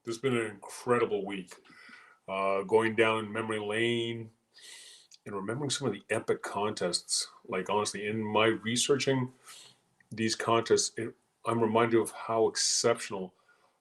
This has been an incredible week. Going down memory lane and remembering some of the epic contests. Like, honestly, in my researching these contests, I'm reminded of how exceptional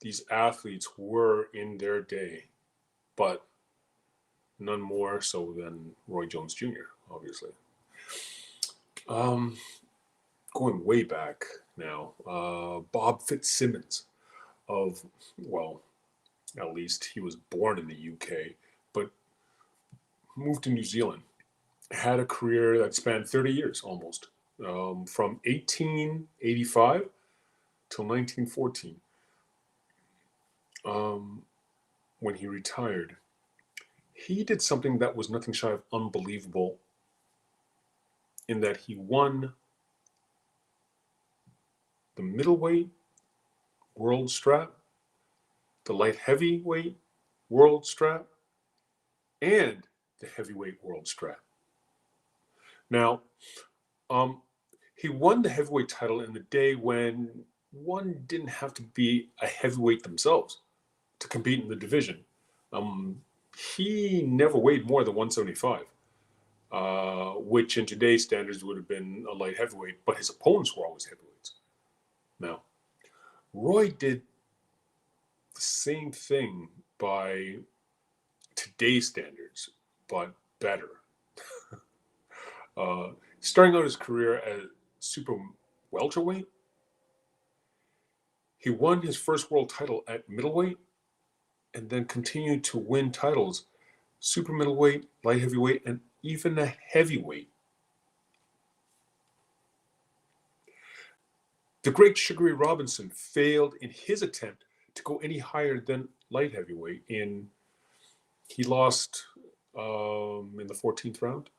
these athletes were in their day, but none more so than Roy Jones Jr., obviously. Um, Going way back now, Bob Fitzsimmons of, well, at least he was born in the UK, but moved to New Zealand. Had a career that spanned 30 years almost, from 1885 till 1914, when he retired. He did something that was nothing shy of unbelievable in that he won the middleweight world strap, the light heavyweight world strap, and the heavyweight world strap. Now, he won the heavyweight title in the day when one didn't have to be a heavyweight themselves to compete in the division. He never weighed more than 175, which in today's standards would have been a light heavyweight, but his opponents were always heavyweights. Now, Roy did the same thing by today's standards, but better. Starting out his career as super welterweight, he won his first world title at middleweight and then continued to win titles super middleweight, light heavyweight, and even a heavyweight. The great Sugar Ray Robinson failed in his attempt to go any higher than light heavyweight. He lost in the 14th round,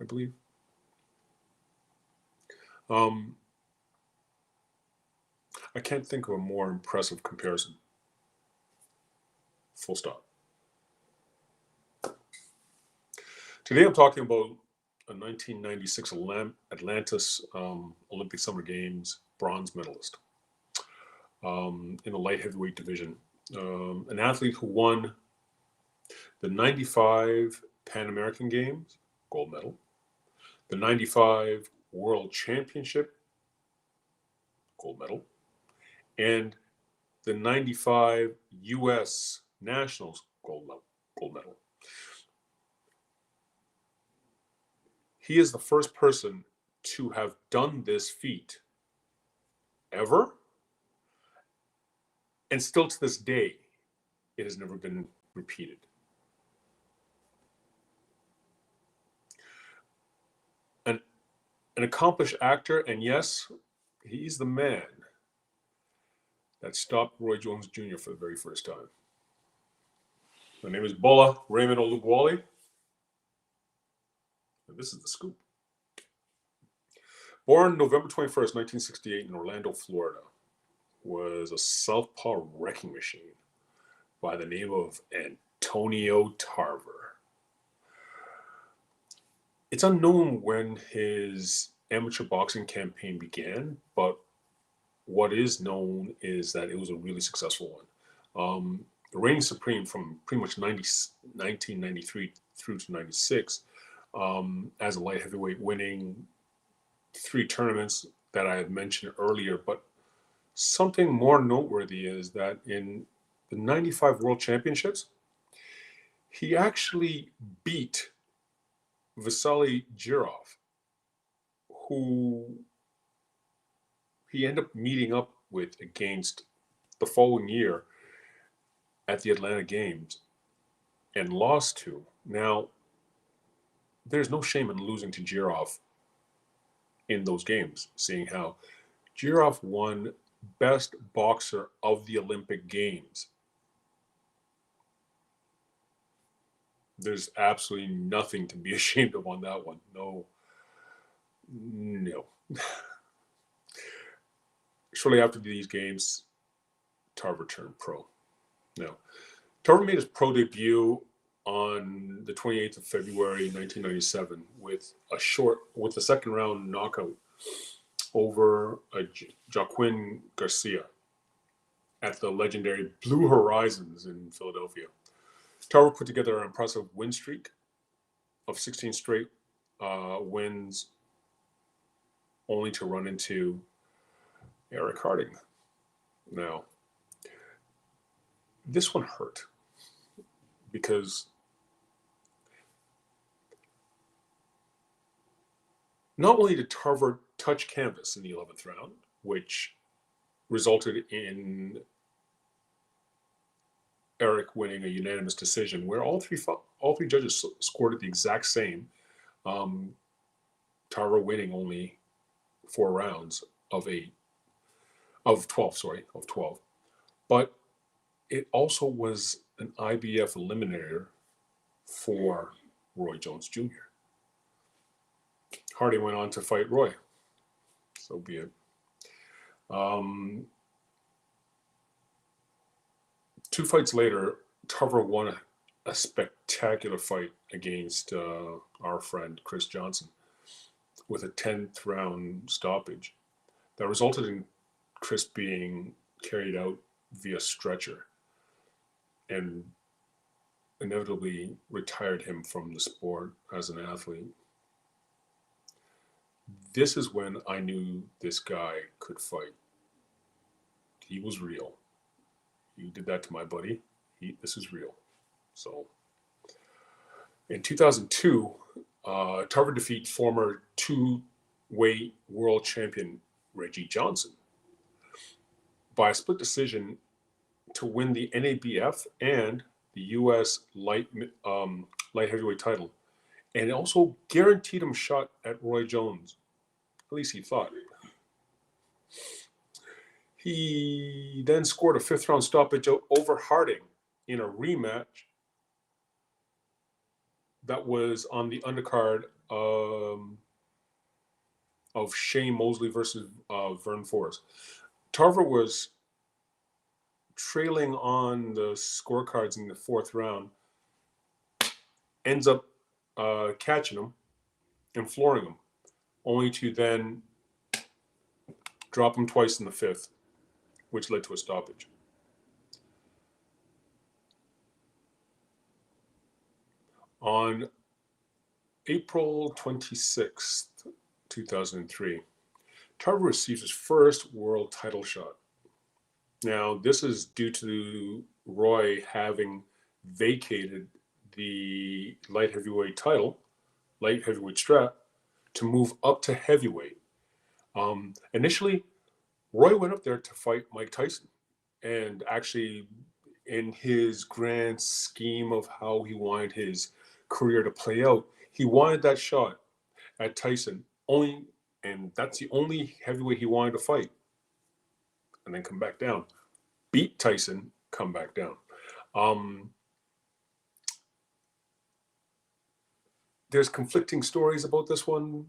I believe. I can't think of a more impressive comparison. Full stop. Today I'm talking about a 1996 Atlantis Olympic Summer Games bronze medalist in the light heavyweight division. An athlete who won the 95 Pan American Games, gold medal, the 95 World Championship, gold medal, and the 95 U.S. Nationals gold medal. He is the first person to have done this feat ever, and still to this day, it has never been repeated. An accomplished actor, and yes, he's the man that stopped Roy Jones Jr. for the very first time. My name is Bola Raymond Olubuwale, and this is The Scoop. Born November 21st, 1968 in Orlando, Florida, was a southpaw wrecking machine by the name of Deon Tarver. It's unknown when his amateur boxing campaign began, but what is known is that it was a really successful one. Reigning supreme from pretty much 1993 through to 96 as a light heavyweight, winning 3 tournaments that I had mentioned earlier. But something more noteworthy is that in the 95 World Championships, he actually beat Vasily Girov, who he ended up meeting up with against the following year at the Atlanta Games and lost to. Now, there's no shame in losing to Girov in those games, seeing how Girov won Best Boxer of the Olympic Games. There's absolutely nothing to be ashamed of on that one. No. Shortly after these games, Tarver turned pro. Now, Tarver made his pro debut on the 28th of February, 1997 with a second round knockout over Joaquin Garcia. at the legendary Blue Horizons in Philadelphia. Tarver put together an impressive win streak of 16 straight wins, only to run into Eric Harding. Now, this one hurt because not only did Tarver touch canvas in the 11th round, which resulted in Eric winning a unanimous decision where all three judges scored it the exact same. Tarver winning only 4 rounds of 12. But it also was an IBF eliminator for Roy Jones Jr. Hardy went on to fight Roy. So be it. 2 fights later, Tarver won a spectacular fight against our friend Chris Johnson with a 10th round stoppage that resulted in Chris being carried out via stretcher and inevitably retired him from the sport as an athlete. This is when I knew this guy could fight. He was real. You did that to my buddy. This is real. So, in 2002, Tarver defeats former 2-weight world champion Reggie Johnson by a split decision to win the NABF and the U.S. light heavyweight title, and also guaranteed him a shot at Roy Jones. At least he thought. He then scored a 5th round stoppage over Harding in a rematch that was on the undercard of Shane Mosley versus Vern Forrest. Tarver was trailing on the scorecards in the 4th round, ends up catching him and flooring him, only to then drop him twice in the 5th, which led to a stoppage. On April 26th, 2003, Tarver receives his first world title shot. Now, this is due to Roy having vacated the light heavyweight strap, to move up to heavyweight. Initially, Roy went up there to fight Mike Tyson. And actually, in his grand scheme of how he wanted his career to play out, he wanted that shot at Tyson and that's the only heavyweight he wanted to fight. And then come back down. Beat Tyson, come back down. There's conflicting stories about this one.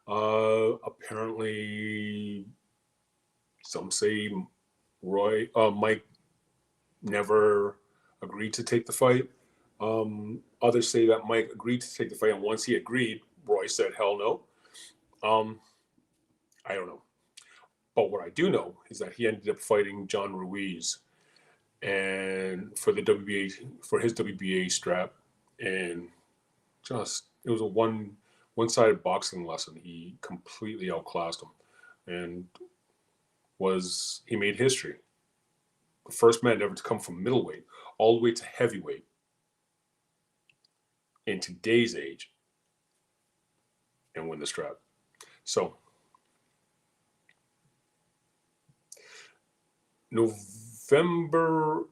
Apparently, some say Mike never agreed to take the fight. Others say that Mike agreed to take the fight, and once he agreed, Roy said, hell no. I don't know. But what I do know is that he ended up fighting John Ruiz and for his WBA strap, and it was a one-sided boxing lesson. He completely outclassed him, and he made history. The first man ever to come from middleweight all the way to heavyweight in today's age and win the strap. So, November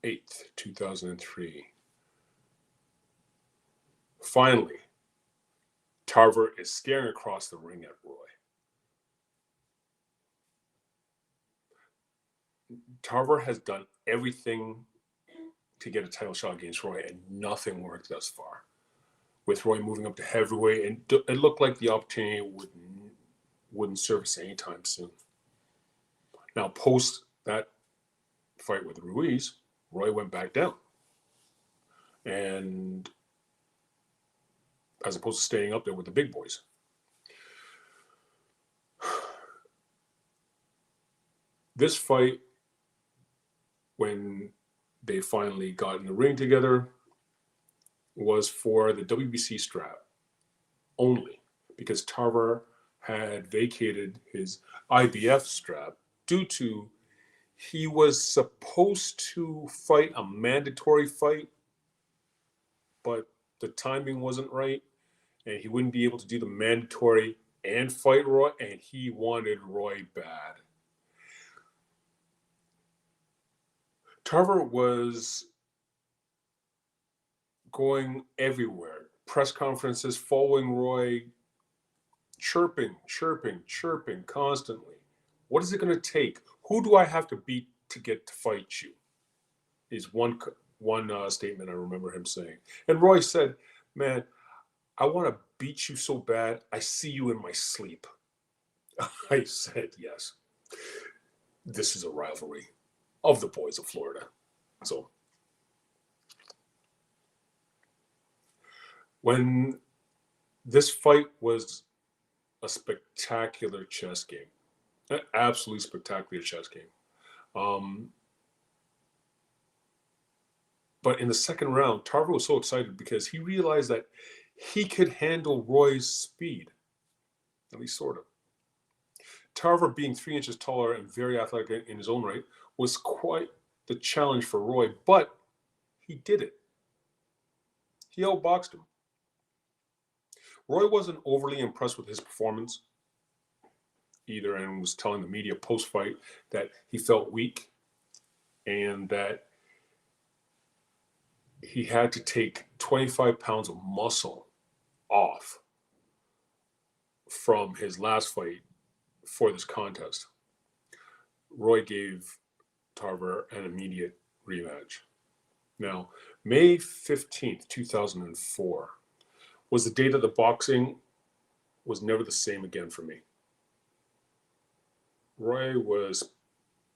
8th, 2003. Finally, Tarver is staring across the ring at Roy. Tarver has done everything to get a title shot against Roy, and nothing worked thus far. With Roy moving up to heavyweight, and it looked like the opportunity wouldn't surface anytime soon. Now, post that fight with Ruiz, Roy went back down. And as opposed to staying up there with the big boys. This fight when they finally got in the ring together was for the WBC strap only, because Tarver had vacated his IBF strap due to he was supposed to fight a mandatory fight, but the timing wasn't right, and he wouldn't be able to do the mandatory and fight Roy, and he wanted Roy bad. Tarver was going everywhere, press conferences following Roy, chirping, chirping, chirping constantly. What is it going to take? Who do I have to beat to get to fight you? Is one statement I remember him saying. And Roy said, "Man, I want to beat you so bad, I see you in my sleep." I said, "Yes, this is a rivalry of the boys of Florida." So when this fight was a spectacular chess game, an absolutely spectacular chess game. But in the second round, Tarver was so excited because he realized that he could handle Roy's speed, at least sort of. Tarver, being 3 inches taller and very athletic in his own right, was quite the challenge for Roy, but he did it. He outboxed him. Roy wasn't overly impressed with his performance either, and was telling the media post-fight that he felt weak and that he had to take 25 pounds of muscle off from his last fight for this contest. Roy gave Tarver an immediate rematch. Now, May 15th, 2004 was the day that the boxing was never the same again for me. Roy was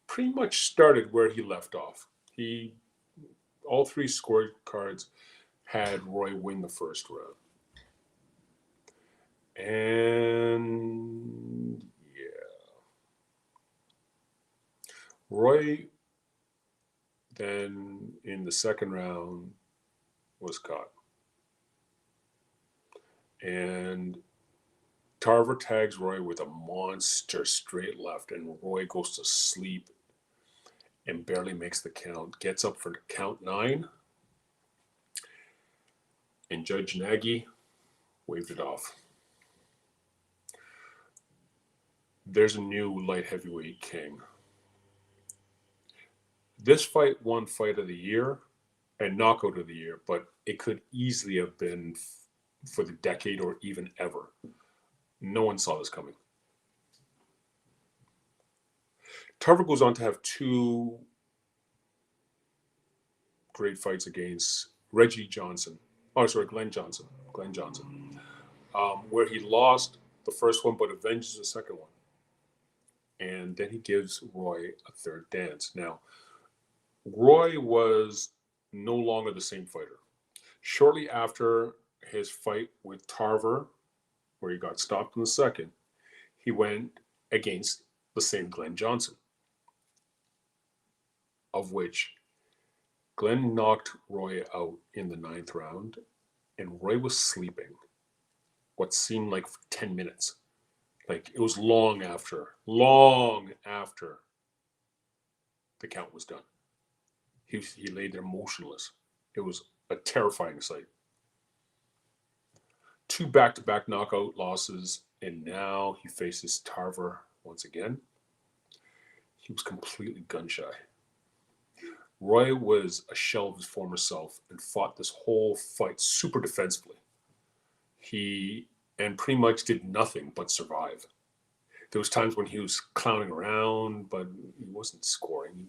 pretty much started where he left off. All three scorecards had Roy win the first round. And yeah. Roy then in the second round was caught. And Tarver tags Roy with a monster straight left, and Roy goes to sleep and barely makes the count. Gets up for count 9, and Judge Nagy waved it off. There's a new light heavyweight king. This fight won Fight of the Year and Knockout of the Year, but it could easily have been for the decade or even ever. No one saw this coming. Tarver goes on to have 2 great fights against Glenn Johnson, where he lost the first one but avenges the second one. And then he gives Roy a third dance. Now, Roy was no longer the same fighter. Shortly after his fight with Tarver, where he got stopped in the second, he went against the same Glenn Johnson, of which Glenn knocked Roy out in the 9th round, and Roy was sleeping what seemed like 10 minutes. Like, it was long after the count was done. He lay there motionless. It was a terrifying sight. 2 back-to-back knockout losses, and now he faces Tarver once again. He was completely gun-shy. Roy was a shell of his former self and fought this whole fight super defensively. He pretty much did nothing but survive. There was times when he was clowning around, but he wasn't scoring. He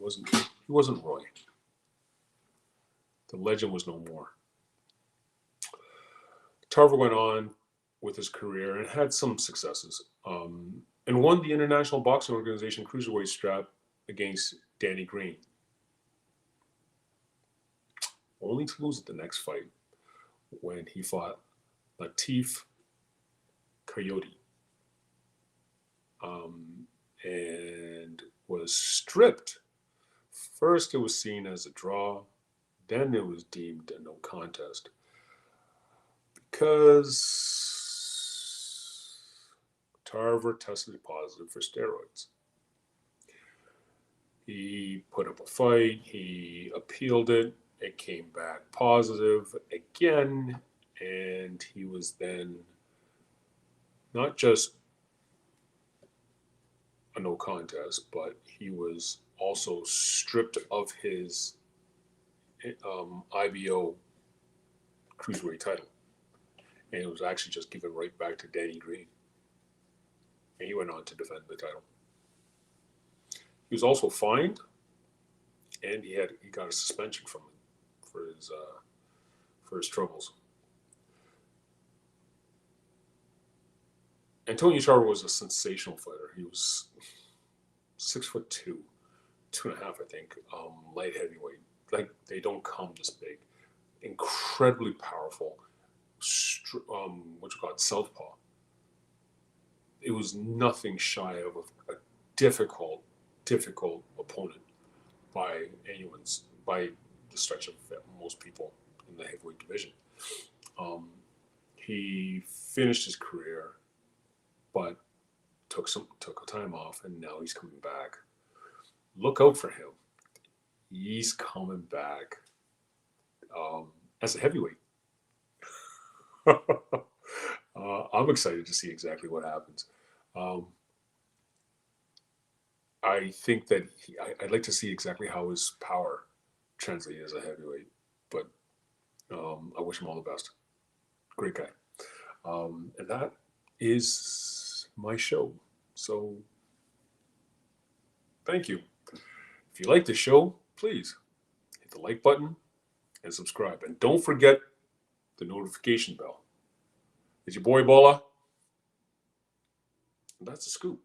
wasn't Roy. The legend was no more. Tarver went on with his career and had some successes, and won the International Boxing Organization cruiserweight strap against Danny Green, only to lose at the next fight when he fought Latif Coyote, and was stripped First, it was seen as a draw. Then it was deemed a no contest because Tarver tested positive for steroids. He put up a fight. He appealed it. It came back positive again. And he was then not just a no contest, but he was also stripped of his IBO cruiserweight title. And it was actually just given right back to Danny Green. And he went on to defend the title. He was also fined, and he got a suspension from it for his troubles. Antonio Tarver was a sensational fighter. He was 6'2", 2.5, I think, light heavyweight. Like, they don't come this big. Incredibly powerful. What you call it, southpaw. It was nothing shy of a difficult opponent by the stretch of most people in the heavyweight division. He finished his career, but took a time off, and now he's coming back. Look out for him. He's coming back as a heavyweight. I'm excited to see exactly what happens. I think that I'd like to see exactly how his power translates as a heavyweight, but I wish him all the best. Great guy. And that is my show. So thank you. If you like the show, please hit the like button and subscribe. And don't forget the notification bell. It's your boy Bola. And that's the scoop.